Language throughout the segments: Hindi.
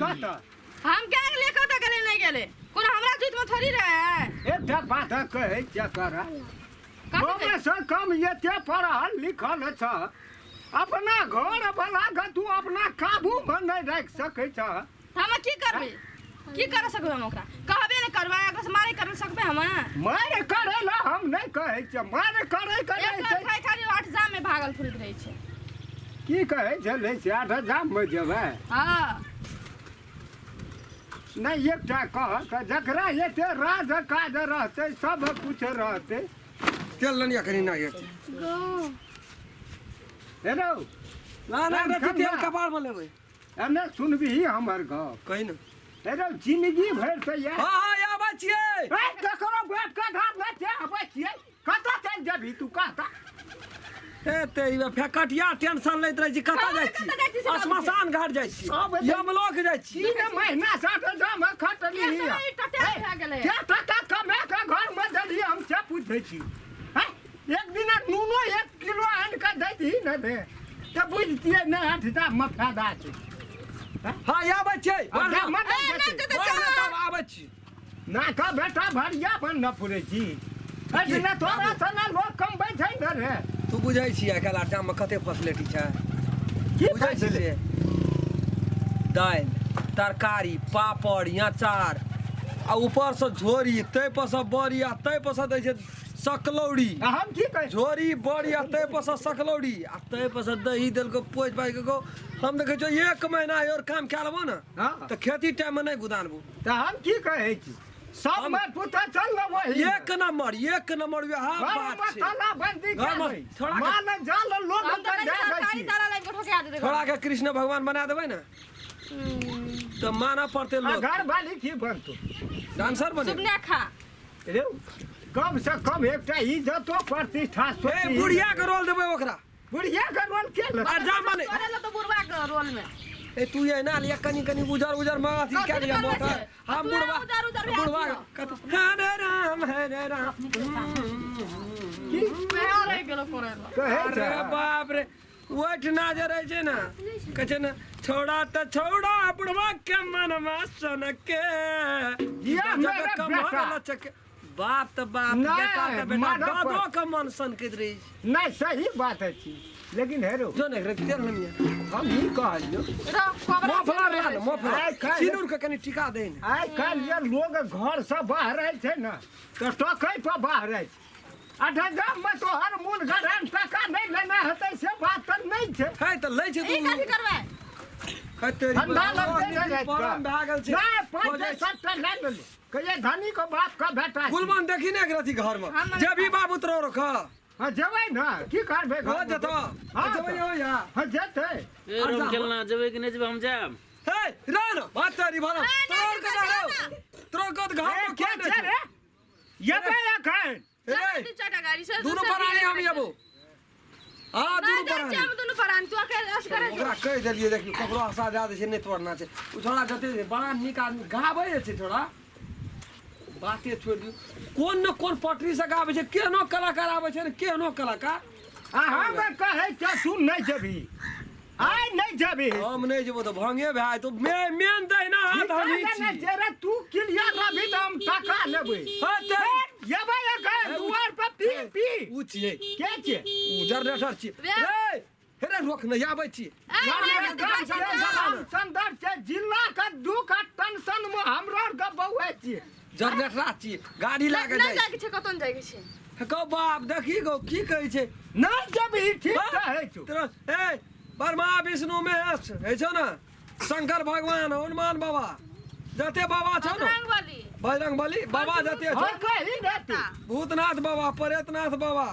कहता हम क्या ले कहता गेले नहीं गेले कोन हमरा जीत में थोड़ी रहे एकटा बात कहे क्या करा कम से कम ये ते पढ़ल लिखल छ अपना घर वाला के तू अपना काबू में नहीं रख सकै छ हम की करबे की कर सकबे हम ओकरा कहबे नहीं करबे अगर मारे कर सकबे हम मारे करे ला हम नहीं कहै छ मारे करे एक खाइ खाली 8 जाम में भागल फिरत रहै छै की कहै छै ले 8 जाम में जेबै हां नहीं एकटा कह त जकरा एते राज काज रहते सब कुछ रहते तेल लनिया कनी ना ये हेलो ना तेल कपाड़ में लेबै एने सुनबी हमर गप कहि न हेलो जिंदगी भर त या हां आबै छियै ए ककरो बात का धार न ते आबै छियै कतऽ चल जेबही तू कहता ए तेरी फेकटिया टेंशन लैत रहै छी कतऽ जाइ छी श्मशान घाट जाइ छी यमलोक जाइ छी 3 महीना से जाम खटली टटे भए गेलै क्या टका कमे के घर में देली हम से पूछै छी हैं एक दिन नूनो 1 किलो आन के दैती न दे त बुझतिए न 8 दाम में फायदा छै हां आबै छियै आबै छी ना का बेटा भरिया बन न पुरै छी दिन तोरा सना लोग कमबै छै न रे तू बुझै छी आइकाल आटा में कते फैसिलिटी छै की बुझै छी से दाल तरकारी पापड़ अचार आ ऊपर से झोरी तै पर से बड़ी आ तै पर से दै छै सकलौड़ी हम की कहै झोरी बड़ी आ तै पर से सकलौड़ी आ तै पर से दही देल को पोछ पाइ के हम देखै छौ 1 महीना और काम कए लेबो न त खेती टाइम में नहीं गुदानबो त हम की कहै छी सब में पुता चल न वही एक नंबर वहाँ बात छै ताला बंदी कर थोड़ा मान जाल लोग अंदर जा सरकारी ताला लाइन के ठोका दे थोड़ा के कृष्ण भगवान बना देबै न तो माना पड़ते लोग घर वाली की बनतो डांसर बने सुपने खा रे कम से कम एकटा इज्जतो प्रतिष्ठा ए सोची बुढ़िया के रोल देबै ओकरा बुढ़िया के रोल के आ जा माने करे तो बुढ़वा के रोल में ए तू ये ना लिया कनी उजर में अथी क्या लिया मोटर हम बुढ़वा हरे राम की मैं आ रहे गेलो करे अरे बाप रे ओठ ना जे रहे छै ना कहै छै ना छोड़ा बुढ़वा के मनवा सन के जिया मेरे बेटा लचक बाप त बाप नहीं, बेटा के बेटा माधव दादो पर- के मन सन के रही नहीं सही बात है छी लेकिन हेरो जो नहीं रे तेल नहीं हम ही कहलियो मोफला रे मोफला आइ काल्हि- सिनुर के कनी टिका दे आइ काल्हि ये लोग घर से बाहर रहे छै ना तो टकै पर बाहर रहे छै 8 गाम में तो हर मूल घरान टका नहीं लेना हेतै से बात त नहीं छै है त लै छै ई तू कथि करबै कते ठंडा लगते रहे परम भागल छै नहीं 5-7 ले ले कहिए धनी को बाप का बेटा गुलमान देखी ने एकरती घर में हम- जे भी बाबू तरो रख हां जेबै ना की करबै हो जतो हाँ जबै हो या हां जेतै ए रोम खेलना जेबै कि नहीं जेबै हम जाब हे रान बात तेरी भला तोर कत घर में के के छै रे येबै एखन रे चाटा गाड़ी से दुनु परानी हम येबो हां दुनु हम परानी दुनु परान तू के अस करे ओकरा कह देलिए देख ककरो आशा ज्यादा छै नहीं तोड़ना छै उ थोड़ा जते बड़ा निक आदमी गाबै छै थोड़ा बाते छोड़ दियो कोन न कोन पटरी से गाबै छै केहनो कलाकार आबै छै ने केहनो कलाकार हम कहै छ तू नहीं जेबही आइ नहीं जेबही हम नहीं जेबो तो भंगे भाई तो मेन दहिना हाथ हमी छी तेरे तू किलिया रहबी त हम टका लेबै हते येबै एखन दुआर पर पी उ छिए के छै उ जनरेटर छी रे हेरे रोक न आबै छी संदर छै जिला के दुख टेंशन में हमरा के बौआ छी जनरेटर छी गाड़ी लागे नहीं जाय जाके छै कतन जाके छै कहो बाप देखी गो की कहै छै नहीं जेबही ठीक कहै छौ तेरा ए ब्रह्मा विष्णु महेश है छौ ना शंकर भगवान हनुमान बाबा जते बाबा छौ ना बजरंग बली बाबा जते छौ और कही रे तू भूतनाथ बाबा प्रेतनाथ बाबा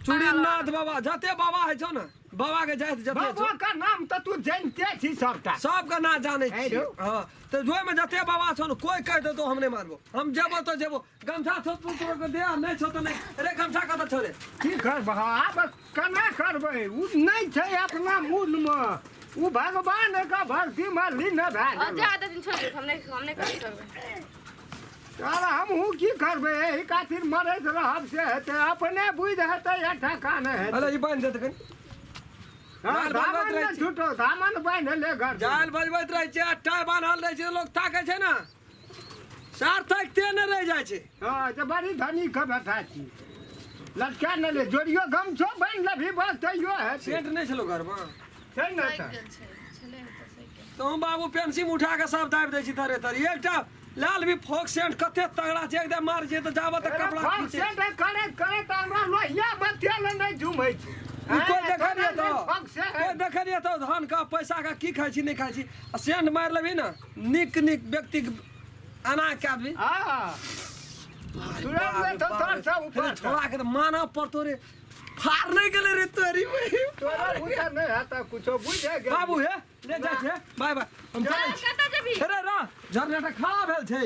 चुड़ीनाथ बाबा जते बाबा है छौ ना बाबा के जात जते बाबा छौ का नाम तो तू जानते छी सबटा सबका ना जाने छी हेलो। हां तो जोय में जते बाबा छौ ना कोई कह दे तो हम नहीं मानबो हम जेबो तो जेबो गमछा छौ तू तोर के दे नहीं छौ तो नहीं अरे गमछा कत छौ रे की करबह आब केना करबै उ नहीं छै अपना मूल में उ भगवान का भक्ति में लीन भए और गेल ज्यादा दिन छोड़ दे हमने कर सकबे अरे हमहूँ की करबै एहि खातिर मरैत रहब से हेतै अपने बुझि हेतै या ठका नहि हेतै अरे ई बन जेत कनी हाँ, जाल बजबैत दामन रहै ने छै छूटो दामन बांधि ले घर जाल बजबैत रहै छै अट्टा बान्हल रहै छै लोग ताकै छै ने सार्थक ते नहि रहि जाइ छै हाँ तो बड़ी धनी के बैठा छी लटका नहीं ले जोड़ियो गमछो बांध ले भी बस तैयो है सेंट नहीं छलो घर में छै न साइकिल त छै छले तऽ साइकिल तो हम बाबू पेंसिल उठा के सब दाबि दै छी थरे थर एकटा लाल भी फोक सेंट कते तगड़ा छै एकदम मार छै तऽ जाबत तक कपड़ा फोक खींचे सेंट करे करे त हमरा लोहिया बतिया ले नहीं झुमै छी कोई देखलिए तो फोक सेंट कोई देखलिए तो धन का पैसा का की खाइ छी नहीं खाइ छी आ सेंट मार लेबी ना निक निक व्यक्ति अना के आदमी हाँ तुरंत में तो तोर से ऊपर छोड़ा के माना पड़तो रे फार नहीं गेले रे तोरी तोरा बुझा नहीं आता कुछो बुझे गेल बाबू हे ले जा छै बाय बाय हम चलै छी कतऽ जेबी अरे रा जनरेटर खराब भेल छै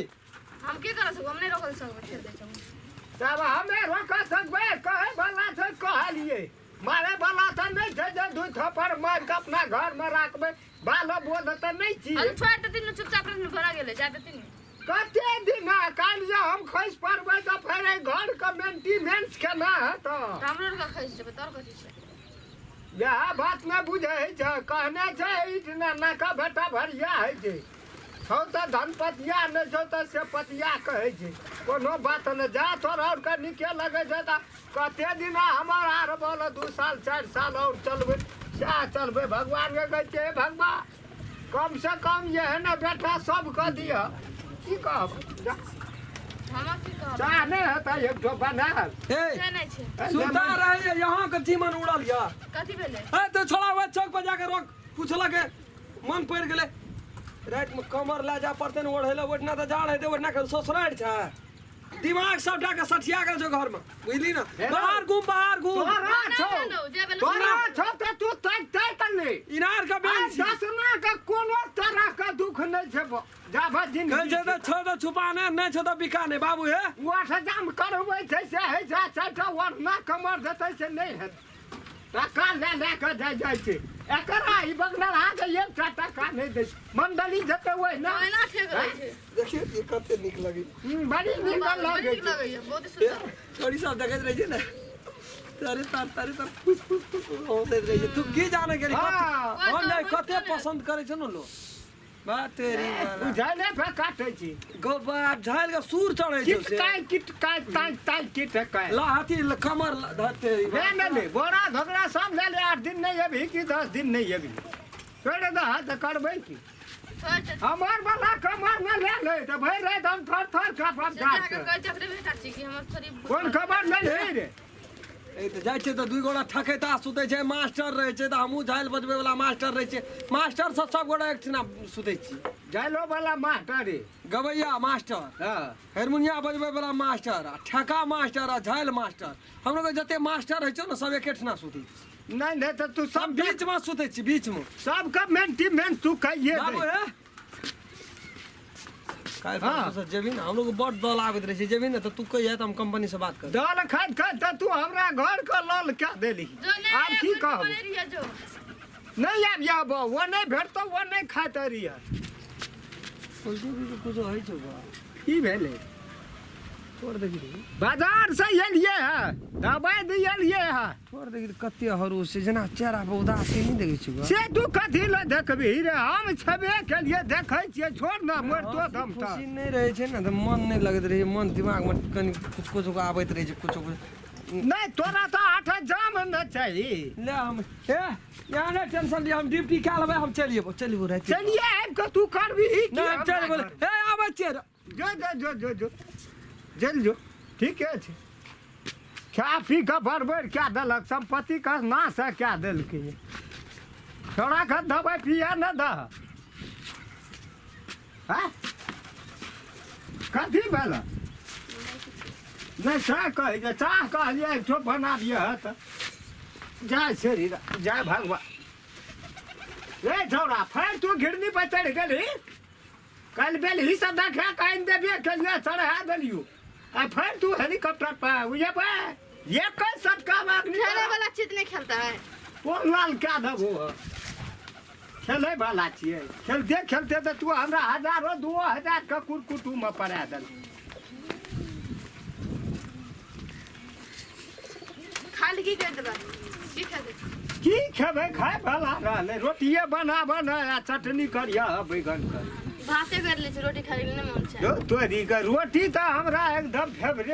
हम की कर सकब हम नहीं रोक सकब छोड़ दै छी तब हमे रोक सकबे कहे वाला से कहलिए मारे वाला त नहीं छै जे दू थप्पड़ मार के अपना घर में राखबे बालो बोध त नहीं छी हम छोड़ देती न चुपचाप रहने भरा गेले जा देती न कते दिन काल जे हम खस पड़बै त फेर एहि घर के मेंटेनेंस केना हेतौ हमरो का खैस जेबे तोर कथि छै यह बात न बुझे छै कहने छै इतना नाका बेटा भरिया है छै छौ त धनपतिया न छौ त से पतिया कहै छै कोनो बात न जा तोरा और के निके लगे छै त कते दिन हमर आर बोल 2 साल 4 साल और चलबे क्या चलबे भगवान के कहै छै भगवान कम से कम ये है ना बेटा सब कह दिया की कहब हम की कहब चाह नहीं है एक ठो बना ए से नहीं छै सुता रहे यहाँ के जीवन उड़ल या कथि भेले ए तो छोड़ा हुआ चौक पर जाके रोक पूछलक मन पड़ गेले रात में कमर ला जा पड़ते न ओढ़ेला ओढ़ना तो जाड़ है तो ओढ़ना के ससुराल छै दिमाग सबटा के सठिया के जो घर में बुझली ना बाहर घूम तोरा छौ जे भेले तोरा छौ त तू तक तक ले इनार का बेंच दसना का कोनो तरह का दुख नहीं छै जाबा कल जिंदगी जे तो छो तो छुपाने नहीं छो तो बिकाने बाबू हे वाट जाम करबै छै से है जा चाटा वरना कमर देतै से नहीं है टका ले के जाइ छै एकरा ई बगल आ गए एक टका नहीं दे मंडली जते ओइ ना एना ठेक रहै छै देखिए ये कते निक लगी बड़ी निकल लगे ठीक लगैया बहुत सुंदर थोड़ी सा देखत रही छै ना तारे तार फुस होते रही छै तू की जाने के हाँ। हम नहीं कते पसंद करे छै न लो बात तेरी वाला बुझाइले पे काटै छी गो बाप झाल का सूर चढ़े छै किट काय ताई किट काय ला हाथी कमर धरते ले ले बोरा झगड़ा सब ले ले 8 दिन नहीं अभी कि 10 दिन नहीं अभी छोड़ दे हाथ करबै की छोड़ दे हमार वाला कमर में ले ले तो भाई रे हम थर थर का फट जाके जात कह चक्रे भेटा छी कि हमर थोड़ी कोन खबर नहीं है रे ए तो जाय छै तो दुई गोड़ा ठकेता सुते छै मास्टर रहे छै तो हमहू झाल बजबे वाला मास्टर रहे छै मास्टर सब गोड़ा एक ठिना सुते छी जाइलो वाला मास्टर रे गवैया मास्टर हां हारमोनिया बजबे वाला मास्टर आ ठेका मास्टर आ झाल मास्टर हम लोग जते मास्टर रहे छै न सब एक ठिना सुते छी नहीं नहीं तो तू सब सब बीच में सुते छी बीच में सबका मेंटेनेंस तू कहिए बाबू दे हे काल हाँ। परसों जेबी ना हम लोग बड़ दल आबैत रहे छै जेबी ना तो तू कहिए तो हम कंपनी से बात कर दाल खाइत खाइत त तू हमरा घर का लल क्या देली जो ले आब की कहब बने रिया जो नहीं आब जाब वो नहीं भेटतो वो नहीं खाइत रिया कुछ है छै बा की भेले छोड़ देखी रे बाजार से एलिए है दवाई दिलिए है छोड़ देखी कते हरू से जना चेहरा पे उदासी नहीं देखै छी बा से तू कथी ल देखबी रे हम छबे के लिए देखै छियै छोड़ ना मरतो दम त खुशी नहीं रहे छै ना तो मन नहीं लगत रहे मन दिमाग में कनी कुछ कुछ आबैत रहे छै कुछ नहीं तोरा तो 8 जाम न चाहिए ले हम ए यहाँ नहीं टेंशन लिया हम ड्यूटी क्या लेबै हम चलिए रहते चलिए आब के तू करबी की नहीं चल बोले ए आबै छै जो जल जो ठीक है क्या पी का बरबर क्या दलक संपत्ति का नाश है क्या दिल के छोड़ा का दवाई पिया न द कथी भेल नहीं चाह कहे चाह कहलिए एक ठो बना दिए है तो जय श्री राम जय भगवान रे छोड़ा फिर तू घिरनी पर चढ़ गली कल बेल ही सब देखा कहीं देवे के लिए चढ़ा दिलियो आ फिर तू हेलीकॉप्टर पर ये पे ये कई सटका मारनी खेले वाला चीज नहीं खेलता है कौन लाल क्या दबो खेले वाला छिए खेलते खेलते तो तू हमरा 1000 2000 का कुरकुटू में पड़ा दल खाली की कर देबा की खा दे की खेबै खाय भला रहलै रोटिए बना आ चटनी करिया बैगन कर भाते कर लै छी रोटी खाइ ले नहीं मन छै तोरी के रोटी तऽ हमरा एकदम फेवरेट